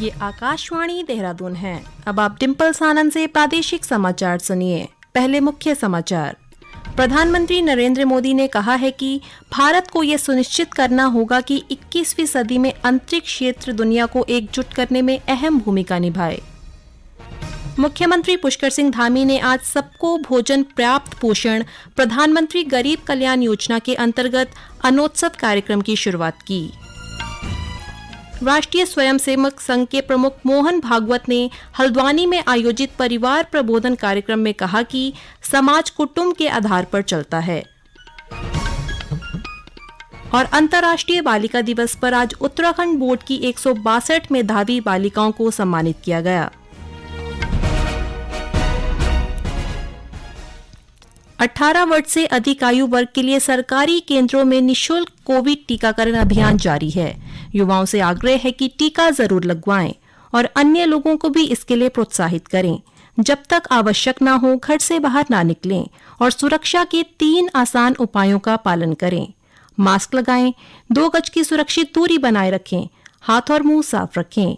ये आकाशवाणी देहरादून है। अब आप डिम्पल सानंद से प्रादेशिक समाचार सुनिए। पहले मुख्य समाचार। प्रधानमंत्री नरेंद्र मोदी ने कहा है कि भारत को यह सुनिश्चित करना होगा कि 21वीं सदी में अंतरिक्ष क्षेत्र दुनिया को एकजुट करने में अहम भूमिका निभाए। मुख्यमंत्री पुष्कर सिंह धामी ने आज सबको भोजन पर्याप्त पोषण प्रधानमंत्री गरीब कल्याण योजना के अंतर्गत अनोत्सव कार्यक्रम की शुरुआत की। राष्ट्रीय स्वयंसेवक संघ के प्रमुख मोहन भागवत ने हल्द्वानी में आयोजित परिवार प्रबोधन कार्यक्रम में कहा कि समाज कुटुंब के आधार पर चलता है। और अंतर्राष्ट्रीय बालिका दिवस पर आज उत्तराखंड बोर्ड की 162 मेधावी बालिकाओं को सम्मानित किया गया। 18 वर्ष से अधिक आयु वर्ग के लिए सरकारी केंद्रों में निःशुल्क कोविड टीकाकरण अभियान जारी है। युवाओं से आग्रह है कि टीका जरूर लगवाएं और अन्य लोगों को भी इसके लिए प्रोत्साहित करें। जब तक आवश्यक ना हो घर से बाहर ना निकलें और सुरक्षा के 3 आसान उपायों का पालन करें। मास्क लगाएं, 2 गज की सुरक्षित दूरी बनाए रखें, हाथ और मुंह साफ रखें।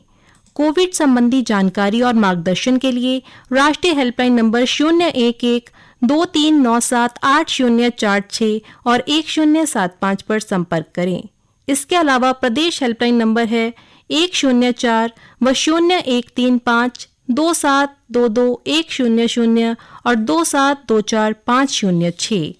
कोविड संबंधी जानकारी और मार्गदर्शन के लिए राष्ट्रीय हेल्पलाइन नंबर 011-2397-8046 और 1075 पर संपर्क करें। इसके अलावा प्रदेश हेल्पलाइन नंबर है 104 व 0135 2722 100 और 2724 506।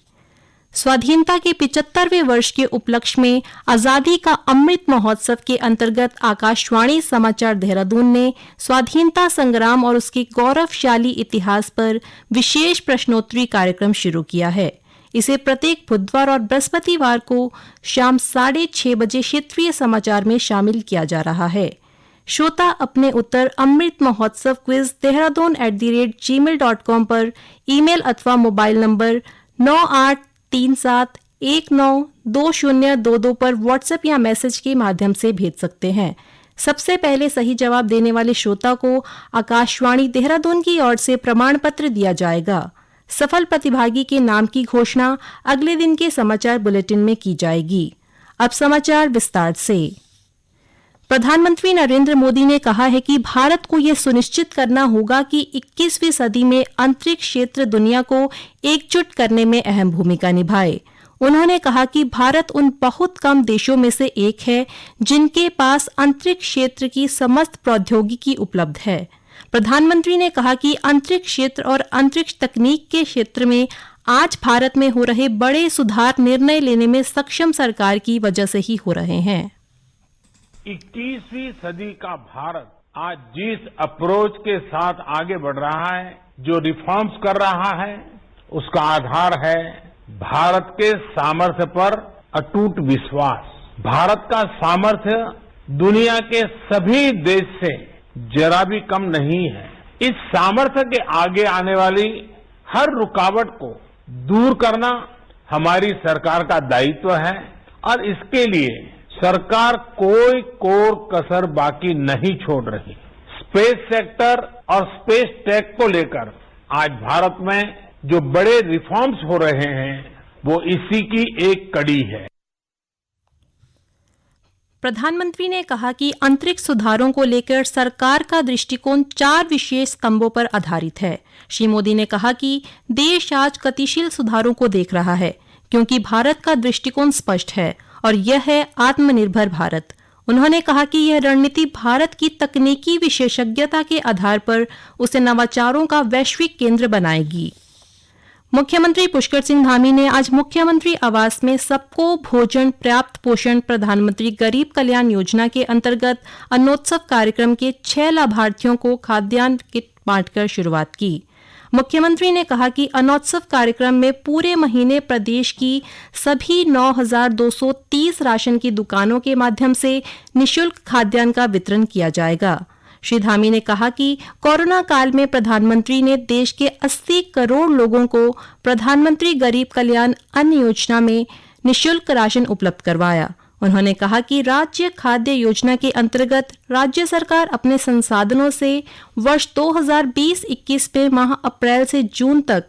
स्वाधीनता के 75वें वर्ष के उपलक्ष्य में आजादी का अमृत महोत्सव के अंतर्गत आकाशवाणी समाचार देहरादून ने स्वाधीनता संग्राम और उसके गौरवशाली इतिहास पर विशेष प्रश्नोत्तरी कार्यक्रम शुरू किया है। इसे प्रत्येक बुधवार और बृहस्पतिवार को शाम 6:30 बजे क्षेत्रीय समाचार में शामिल किया जा रहा है। श्रोता अपने उत्तर अमृत महोत्सव क्विज dehradun@gmail.com पर ईमेल अथवा मोबाइल नंबर 9837192022 पर व्हाट्सएप या मैसेज के माध्यम से भेज सकते हैं। सबसे पहले सही जवाब देने वाले श्रोता को आकाशवाणी देहरादून की ओर से प्रमाण पत्र दिया जाएगा। सफल प्रतिभागी के नाम की घोषणा अगले दिन के समाचार बुलेटिन में की जाएगी। अब समाचार विस्तार से। प्रधानमंत्री नरेंद्र मोदी ने कहा है कि भारत को यह सुनिश्चित करना होगा कि 21वीं सदी में अंतरिक्ष क्षेत्र दुनिया को एकजुट करने में अहम भूमिका निभाए। उन्होंने कहा कि भारत उन बहुत कम देशों में से एक है जिनके पास अंतरिक्ष क्षेत्र की समस्त प्रौद्योगिकी उपलब्ध है। प्रधानमंत्री ने कहा कि अंतरिक्ष क्षेत्र और अंतरिक्ष तकनीक के क्षेत्र में आज भारत में हो रहे बड़े सुधार निर्णय लेने में सक्षम सरकार की वजह से ही हो रहे हैं। 21वीं सदी का भारत आज जिस अप्रोच के साथ आगे बढ़ रहा है, जो रिफॉर्म्स कर रहा है, उसका आधार है भारत के सामर्थ्य पर अटूट विश्वास। भारत का सामर्थ्य दुनिया के सभी देश से जरा भी कम नहीं है। इस सामर्थ्य के आगे आने वाली हर रुकावट को दूर करना हमारी सरकार का दायित्व है और इसके लिए सरकार कोई कोर कसर बाकी नहीं छोड़ रही। स्पेस सेक्टर और स्पेस टेक को लेकर आज भारत में जो बड़े रिफॉर्म्स हो रहे हैं वो इसी की एक कड़ी है। प्रधानमंत्री ने कहा कि अंतरिक्ष सुधारों को लेकर सरकार का दृष्टिकोण 4 विशेष स्तंभों पर आधारित है। श्री मोदी ने कहा कि देश आज गतिशील सुधारों को देख रहा है क्योंकि भारत का दृष्टिकोण स्पष्ट है और यह है आत्मनिर्भर भारत। उन्होंने कहा कि यह रणनीति भारत की तकनीकी विशेषज्ञता के आधार पर उसे नवाचारों का वैश्विक केंद्र बनाएगी। मुख्यमंत्री पुष्कर सिंह धामी ने आज मुख्यमंत्री आवास में सबको भोजन पर्याप्त पोषण प्रधानमंत्री गरीब कल्याण योजना के अंतर्गत अनोत्सव कार्यक्रम के 6 लाभार्थियों को खाद्यान्न किट बांटकर शुरुआत की। मुख्यमंत्री ने कहा कि अनोत्सव कार्यक्रम में पूरे महीने प्रदेश की सभी 9,230 राशन की दुकानों के माध्यम से निःशुल्क खाद्यान्न का वितरण किया जाएगा। श्री धामी ने कहा कि कोरोना काल में प्रधानमंत्री ने देश के 80 करोड़ लोगों को प्रधानमंत्री गरीब कल्याण अन्न योजना में निःशुल्क राशन उपलब्ध करवाया। उन्होंने कहा कि राज्य खाद्य योजना के अंतर्गत राज्य सरकार अपने संसाधनों से वर्ष 2020-21 में माह अप्रैल से जून तक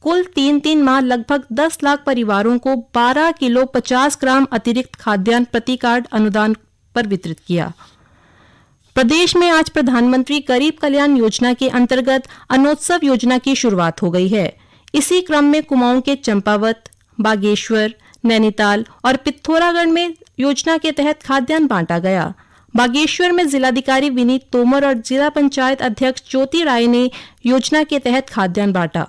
कुल 3 माह लगभग 10 लाख परिवारों को 12 किलो 50 ग्राम अतिरिक्त खाद्यान्न प्रति कार्ड अनुदान पर वितरित किया। प्रदेश में आज प्रधानमंत्री गरीब कल्याण योजना के अंतर्गत अनोत्सव योजना की शुरुआत हो गई है। इसी क्रम में कुमाऊं के चंपावत, बागेश्वर, नैनीताल और पिथौरागढ़ में योजना के तहत खाद्यान्न बांटा गया। बागेश्वर में जिलाधिकारी विनीत तोमर और जिला पंचायत अध्यक्ष ज्योति राय ने योजना के तहत खाद्यान्न बांटा।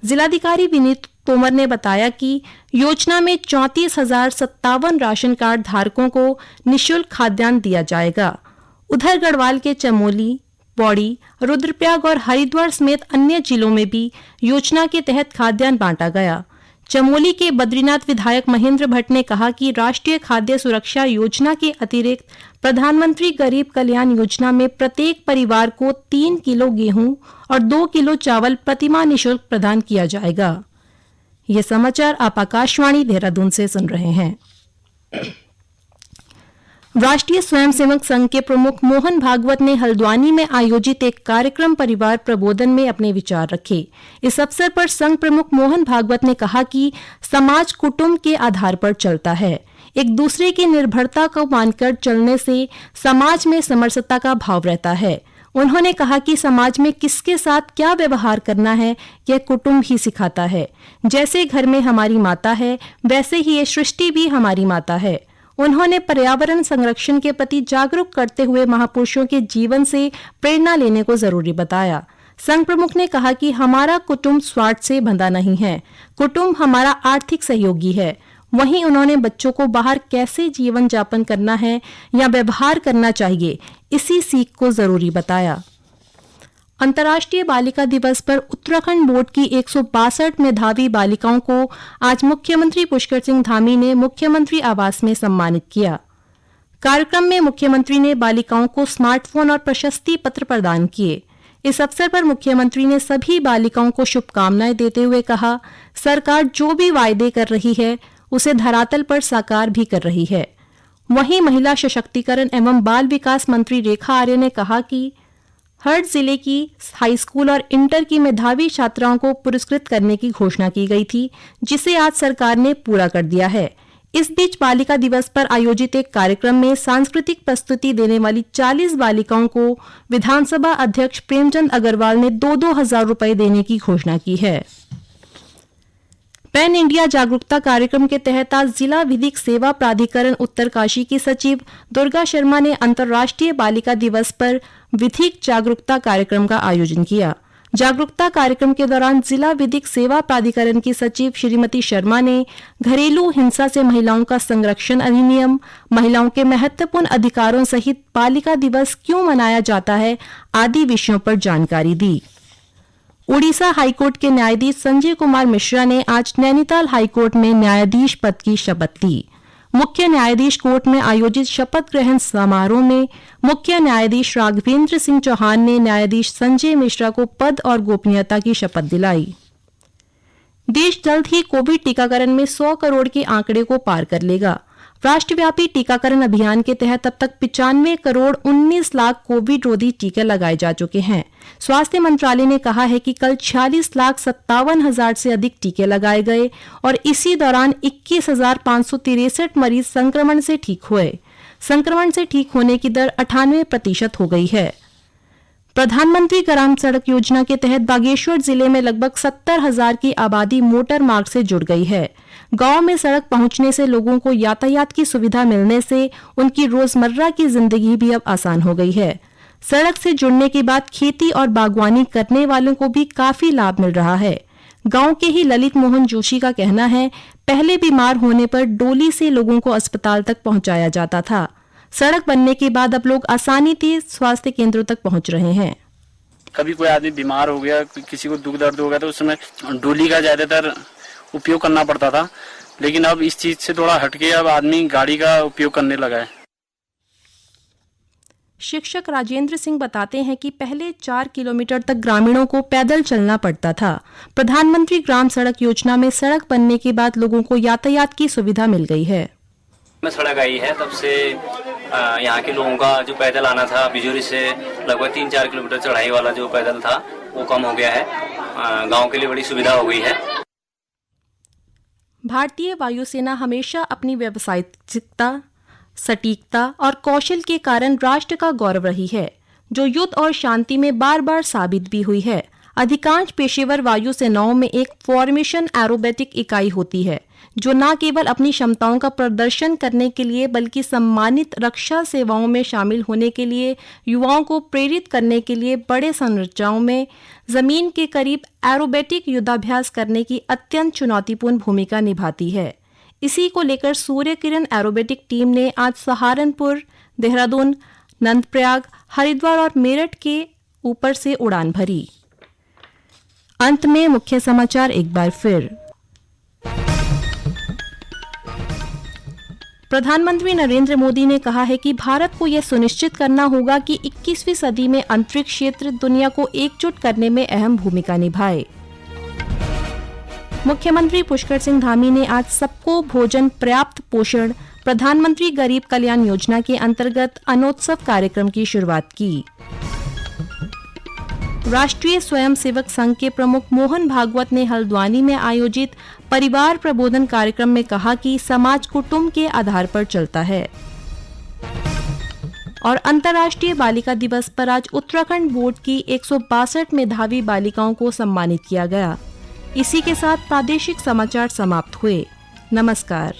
जिलाधिकारी विनीत तोमर ने बताया कि योजना में 34,057 राशन कार्ड धारकों को निःशुल्क खाद्यान्न दिया जाएगा। उधर गढ़वाल के चमोली, पौड़ी, रुद्रप्रयाग और हरिद्वार समेत अन्य जिलों में भी योजना के तहत खाद्यान्न बांटा गया। चमोली के बद्रीनाथ विधायक महेंद्र भट्ट ने कहा कि राष्ट्रीय खाद्य सुरक्षा योजना के अतिरिक्त प्रधानमंत्री गरीब कल्याण योजना में प्रत्येक परिवार को 3 किलो गेहूं और 2 किलो चावल प्रतिमाह निःशुल्क प्रदान किया जाएगा। ये समाचार आप आकाशवाणी देहरादून से सुन रहे हैं। राष्ट्रीय स्वयंसेवक संघ के प्रमुख मोहन भागवत ने हल्द्वानी में आयोजित एक कार्यक्रम परिवार प्रबोधन में अपने विचार रखे। इस अवसर पर संघ प्रमुख मोहन भागवत ने कहा कि समाज कुटुंब के आधार पर चलता है। एक दूसरे की निर्भरता को मानकर चलने से समाज में समरसता का भाव रहता है। उन्होंने कहा कि समाज में किसके साथ क्या व्यवहार करना है यह कुटुंब ही सिखाता है। जैसे घर में हमारी माता है वैसे ही ये सृष्टि भी हमारी माता है। उन्होंने पर्यावरण संरक्षण के प्रति जागरूक करते हुए महापुरुषों के जीवन से प्रेरणा लेने को जरूरी बताया। संघ प्रमुख ने कहा कि हमारा कुटुंब स्वार्थ से बंधा नहीं है, कुटुंब हमारा आर्थिक सहयोगी है। वहीं उन्होंने बच्चों को बाहर कैसे जीवन यापन करना है या व्यवहार करना चाहिए, इसी सीख को जरूरी बताया। अंतर्राष्ट्रीय बालिका दिवस पर उत्तराखंड बोर्ड की 162 मेधावी बालिकाओं को आज मुख्यमंत्री पुष्कर सिंह धामी ने मुख्यमंत्री आवास में सम्मानित किया। कार्यक्रम में मुख्यमंत्री ने बालिकाओं को स्मार्टफोन और प्रशस्ति पत्र प्रदान किए। इस अवसर पर मुख्यमंत्री ने सभी बालिकाओं को शुभकामनाएं देते हुए कहा, सरकार जो भी वायदे कर रही है उसे धरातल पर साकार भी कर रही है। वहीं महिला सशक्तिकरण एवं बाल विकास मंत्री रेखा आर्य ने कहा कि हर जिले की हाई स्कूल और इंटर की मेधावी छात्राओं को पुरस्कृत करने की घोषणा की गई थी, जिसे आज सरकार ने पूरा कर दिया है। इस बीच बालिका दिवस पर आयोजित एक कार्यक्रम में सांस्कृतिक प्रस्तुति देने वाली 40 बालिकाओं को विधानसभा अध्यक्ष प्रेमचंद अग्रवाल ने 2-2 हजार रुपए देने की घोषणा की है। पैन इंडिया जागरूकता कार्यक्रम के तहत आज जिला विधिक सेवा प्राधिकरण उत्तरकाशी की सचिव दुर्गा शर्मा ने अंतर्राष्ट्रीय बालिका दिवस पर विधिक जागरूकता कार्यक्रम का आयोजन किया। जागरूकता कार्यक्रम के दौरान जिला विधिक सेवा प्राधिकरण की सचिव श्रीमती शर्मा ने घरेलू हिंसा से महिलाओं का संरक्षण अधिनियम, महिलाओं के महत्वपूर्ण अधिकारों सहित बालिका दिवस क्यों मनाया जाता है आदि विषयों पर जानकारी दी। उड़ीसा हाईकोर्ट के न्यायाधीश संजय कुमार मिश्रा ने आज नैनीताल हाईकोर्ट में न्यायाधीश पद की शपथ ली। मुख्य न्यायाधीश कोर्ट में आयोजित शपथ ग्रहण समारोह में मुख्य न्यायाधीश राघवेंद्र सिंह चौहान ने न्यायाधीश संजय मिश्रा को पद और गोपनीयता की शपथ दिलाई। देश जल्द ही कोविड टीकाकरण में 100 करोड़ के आंकड़े को पार कर लेगा। राष्ट्रव्यापी टीकाकरण अभियान के तहत अब तक 95 करोड़ 19 लाख कोविड रोधी टीके लगाए जा चुके हैं। स्वास्थ्य मंत्रालय ने कहा है कि कल 46,57,000 से अधिक टीके लगाए गए और इसी दौरान 21,563 मरीज संक्रमण से ठीक हुए। संक्रमण से ठीक होने की दर 98% हो गई है। प्रधानमंत्री ग्राम सड़क योजना के तहत बागेश्वर जिले में लगभग 70,000 की आबादी मोटर मार्ग से जुड़ गई है। गांव में सड़क पहुंचने से लोगों को यातायात की सुविधा मिलने से उनकी रोजमर्रा की जिंदगी भी अब आसान हो गई है। सड़क से जुड़ने के बाद खेती और बागवानी करने वालों को भी काफी लाभ मिल रहा है। गांव के ही ललित मोहन जोशी का कहना है, पहले बीमार होने पर डोली से लोगों को अस्पताल तक पहुंचाया जाता था। सड़क बनने के बाद अब लोग आसानी से स्वास्थ्य केंद्रों तक पहुंच रहे हैं। कभी कोई आदमी बीमार हो गया, किसी को दुख दर्द हो गया तो उस समय डोली का ज्यादातर उपयोग करना पड़ता था, लेकिन अब इस चीज से थोड़ा हटके अब आदमी गाड़ी का उपयोग करने लगा है। शिक्षक राजेंद्र सिंह बताते हैं कि पहले 4 किलोमीटर तक ग्रामीणों को पैदल चलना पड़ता था। प्रधानमंत्री ग्राम सड़क योजना में सड़क बनने के बाद लोगों को यातायात की सुविधा मिल गई है। सड़क आई है तब से यहाँ के लोगों का जो पैदल आना था बिजोरी से लगभग 3-4 किलोमीटर चढ़ाई वाला जो पैदल था वो कम हो गया है। गांव के लिए बड़ी सुविधा हो गई है। भारतीय वायुसेना हमेशा अपनी व्यावसायिकता, सटीकता और कौशल के कारण राष्ट्र का गौरव रही है, जो युद्ध और शांति में बार बार साबित भी हुई है। अधिकांश पेशेवर वायु सेनाओं में एक फॉर्मेशन एरोबेटिक इकाई होती है, जो न केवल अपनी क्षमताओं का प्रदर्शन करने के लिए बल्कि सम्मानित रक्षा सेवाओं में शामिल होने के लिए युवाओं को प्रेरित करने के लिए बड़े संरचनाओं में जमीन के करीब एरोबेटिक युद्धाभ्यास करने की अत्यंत चुनौतीपूर्ण भूमिका निभाती है। इसी को लेकर सूर्य किरण एरोबेटिक टीम ने आज सहारनपुर, देहरादून, नंदप्रयाग, हरिद्वार और मेरठ के ऊपर से उड़ान भरी। अंत में मुख्य समाचार एक बार फिर। प्रधानमंत्री नरेंद्र मोदी ने कहा है कि भारत को यह सुनिश्चित करना होगा कि 21वीं सदी में अंतरिक्ष क्षेत्र दुनिया को एकजुट करने में अहम भूमिका निभाए। मुख्यमंत्री पुष्कर सिंह धामी ने आज सबको भोजन पर्याप्त पोषण प्रधानमंत्री गरीब कल्याण योजना के अंतर्गत अनोत्सव कार्यक्रम की शुरुआत की। राष्ट्रीय स्वयंसेवक संघ के प्रमुख मोहन भागवत ने हल्द्वानी में आयोजित परिवार प्रबोधन कार्यक्रम में कहा कि समाज कुटुंब के आधार पर चलता है। और अंतर्राष्ट्रीय बालिका दिवस पर आज उत्तराखंड बोर्ड की 162 मेधावी बालिकाओं को सम्मानित किया गया। इसी के साथ प्रादेशिक समाचार समाप्त हुए। नमस्कार।